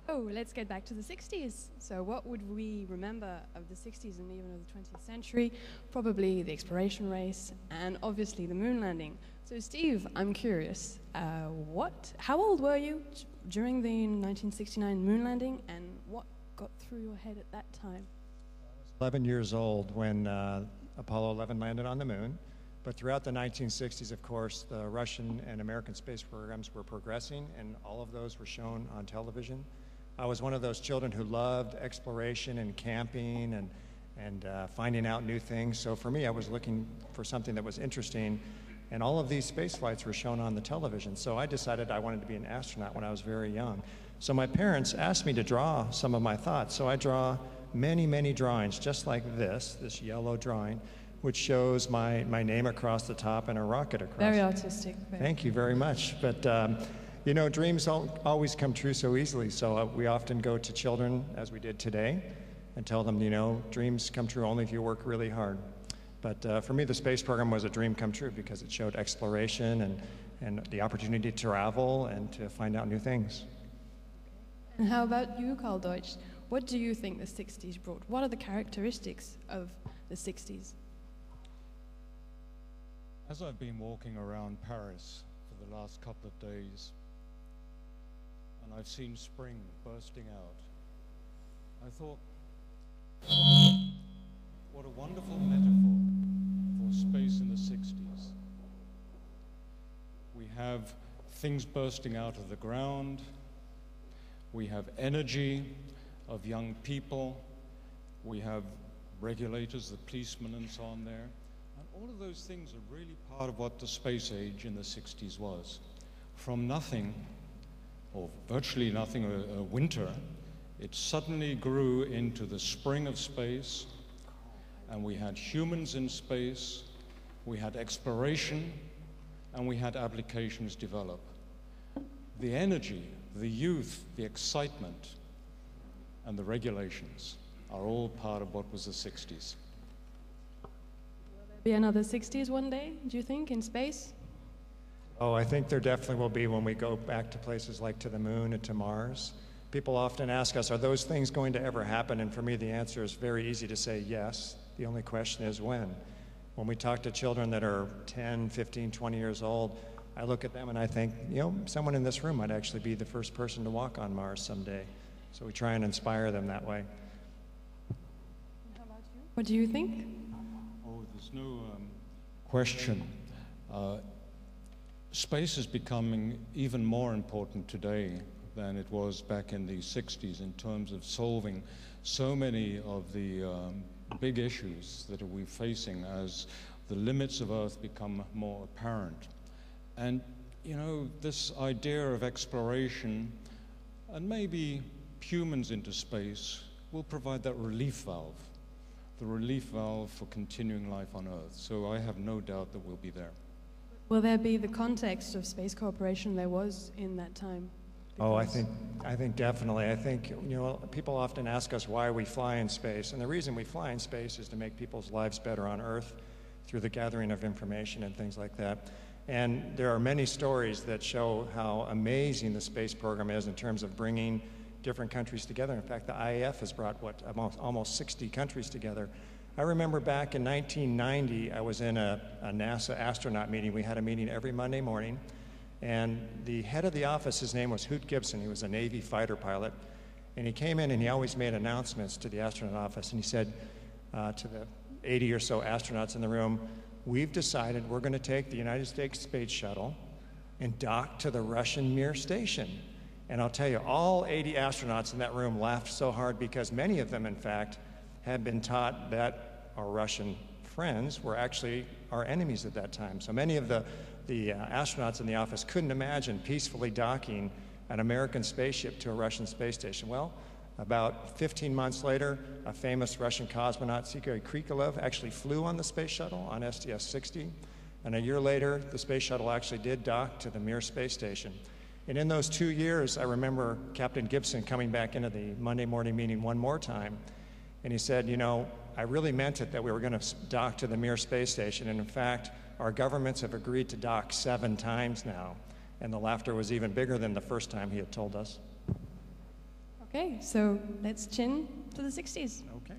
Oh, let's get back to the 60s. So what would we remember of the 60s and even of the 20th century? Probably the exploration race and obviously the moon landing. So Steve, I'm curious, how old were you during the 1969 moon landing, and what got through your head at that time? 11 years old when Apollo 11 landed on the moon. But throughout the 1960s, of course, the Russian and American space programs were progressing, and all of those were shown on television. I was one of those children who loved exploration and camping and finding out new things. So for me, I was looking for something that was interesting, and all of these space flights were shown on the television. So I decided I wanted to be an astronaut when I was very young. So my parents asked me to draw some of my thoughts. So I draw many, many drawings, just like this yellow drawing, which shows my name across the top and a rocket across. Very artistic. Thank you very much. But you know, dreams don't always come true so easily. So we often go to children, as we did today, and tell them, you know, dreams come true only if you work really hard. But for me, the space program was a dream come true because it showed exploration and the opportunity to travel and to find out new things. And how about you, Karl Doetsch? What do you think the 60s brought? What are the characteristics of the 60s? As I've been walking around Paris for the last couple of days, and I've seen spring bursting out, I thought, what a wonderful metaphor for space in the 60s. We have things bursting out of the ground, we have energy of young people, we have regulators, the policemen and so on there, and all of those things are really part of what the space age in the 60s was. From nothing, or virtually nothing, a winter, it suddenly grew into the spring of space, and we had humans in space, we had exploration, and we had applications develop. The energy, the youth, the excitement, and the regulations are all part of what was the 60s. Will there be another 60s one day, do you think, in space? Oh, I think there definitely will be when we go back to places like to the moon and to Mars. People often ask us, are those things going to ever happen? And for me, the answer is very easy to say yes. The only question is when. When we talk to children that are 10, 15, 20 years old, I look at them and I think, you know, someone in this room might actually be the first person to walk on Mars someday. So we try and inspire them that way. How about you? What do you think? Oh, there's no question. Space is becoming even more important today than it was back in the 60s in terms of solving so many of the big issues that we're facing as the limits of Earth become more apparent. And, you know, this idea of exploration and maybe humans into space will provide that relief valve, the relief valve for continuing life on Earth. So I have no doubt that we'll be there. Will there be the context of space cooperation there was in that time? Oh, I think definitely. I think, you know, people often ask us why we fly in space, and the reason we fly in space is to make people's lives better on Earth through the gathering of information and things like that. And there are many stories that show how amazing the space program is in terms of bringing different countries together. In fact, the IAF has brought, almost 60 countries together. I remember back in 1990, I was in a NASA astronaut meeting. We had a meeting every Monday morning, and the head of the office, his name was Hoot Gibson. He was a Navy fighter pilot, and he came in and he always made announcements to the astronaut office, and he said to the 80 or so astronauts in the room, we've decided we're going to take the United States Space Shuttle and dock to the Russian Mir station. And I'll tell you, all 80 astronauts in that room laughed so hard because many of them, in fact, had been taught that our Russian friends were actually our enemies at that time. So many of the astronauts in the office couldn't imagine peacefully docking an American spaceship to a Russian space station. Well, about 15 months later, a famous Russian cosmonaut, Sergei Krikalev, actually flew on the space shuttle on STS-60. And a year later, the space shuttle actually did dock to the Mir space station. And in those 2 years, I remember Captain Gibson coming back into the Monday morning meeting one more time, and he said, you know, I really meant it that we were going to dock to the Mir space station, and in fact, our governments have agreed to dock 7 times now. And the laughter was even bigger than the first time he had told us. Okay, so let's chin to the 60s. Okay.